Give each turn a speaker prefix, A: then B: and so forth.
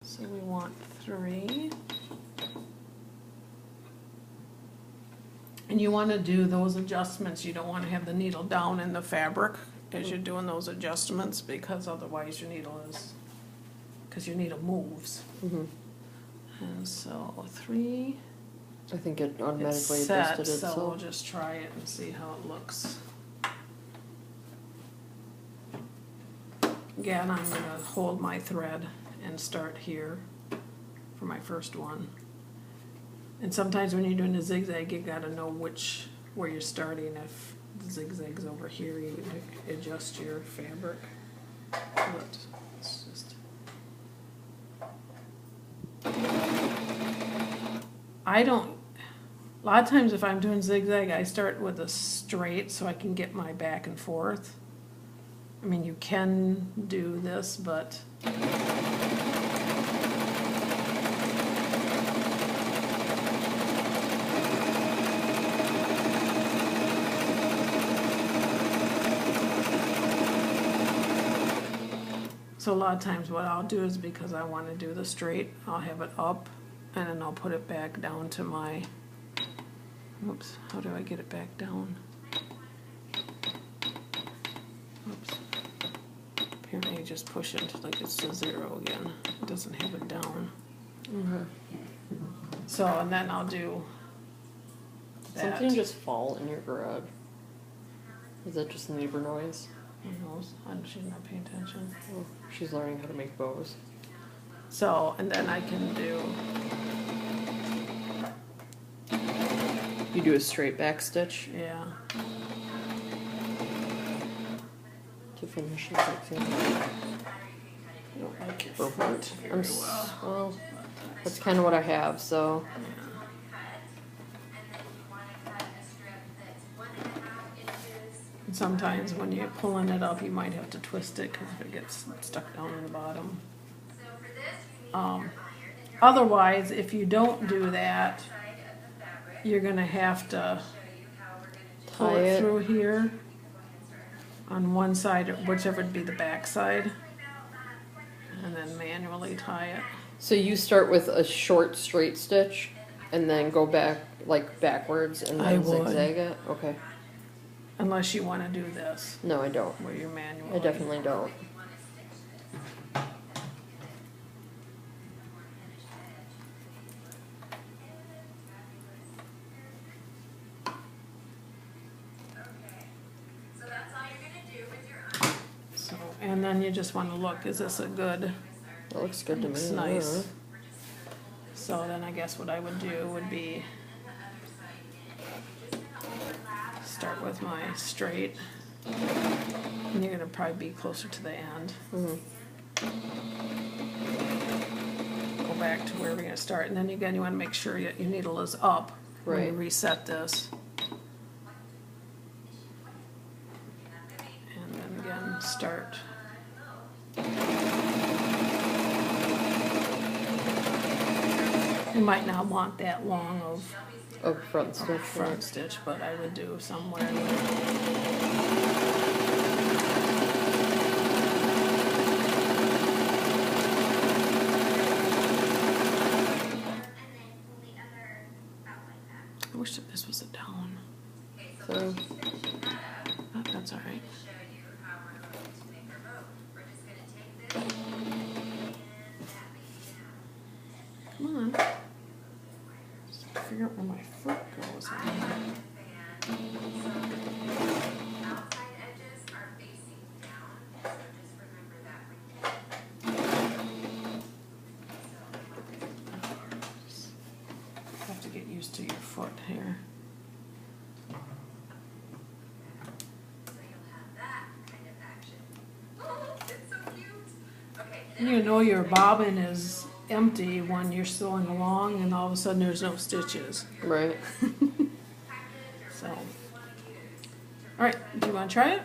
A: So we want 3. And you want to do those adjustments. You don't want to have the needle down in the fabric as you're doing those adjustments, because otherwise your needle moves.
B: Mm-hmm.
A: And so 3.
B: I think it automatically
A: It's set,
B: adjusted itself.
A: so we'll just try it and see how it looks. Again, I'm going to hold my thread and start here for my first one. And sometimes when you're doing a zigzag, you got to know where you're starting. If the zigzag's over here, you adjust your fabric. But it's just... A lot of times if I'm doing zigzag, I start with a straight so I can get my back and forth. I mean, you can do this, but so a lot of times what I'll do is, because I want to do the straight, I'll have it up and then I'll put it back down to my, oops, how do I get it back down? Oops. Apparently you just push it until like it's to 0 again. It doesn't have it down.
B: Mm-hmm.
A: So, and then I'll do that.
B: Something just fall in your garage. Is that just neighbor noise?
A: Who knows? She's not paying attention.
B: Oh, she's learning how to make bows.
A: So, and then I can do...
B: You do a straight back stitch
A: Yeah.
B: to finish it. I think.
A: I don't like your foot very well.
B: Well, that's kind of what I have, so.
A: And sometimes when you're pulling it up, you might have to twist it because if it gets stuck down in the bottom. Otherwise, if you don't do that, you're going to have to pull
B: Tie
A: it
B: it
A: through here on one side, or whichever would be the back side, and then manually tie it.
B: So you start with a short straight stitch and then go back like backwards and
A: I
B: then
A: would.
B: zigzag it? Okay.
A: Unless you want to do this,
B: No, I don't.
A: where you manually.
B: I definitely don't.
A: So, and then you just want to look, is this a good,
B: That looks good to me.
A: looks nice. So then I guess what I would do would be start with my straight, and you're going to probably be closer to the end.
B: Mm-hmm.
A: Go back to where we're going to start, and then again you want to make sure your needle is up when you
B: Right.
A: reset this. And then again start. You might not want that long of
B: Oh, front stitch.
A: front stitch, but I would do somewhere. I wish that this was a down.
B: So,
A: Oh, that's all right. Come on. Just figure out where my foot goes. Have to get used to your foot here. You know your bobbin is empty when you're sewing along and all of a sudden there's no stitches.
B: right.
A: So, alright, do you want to try it?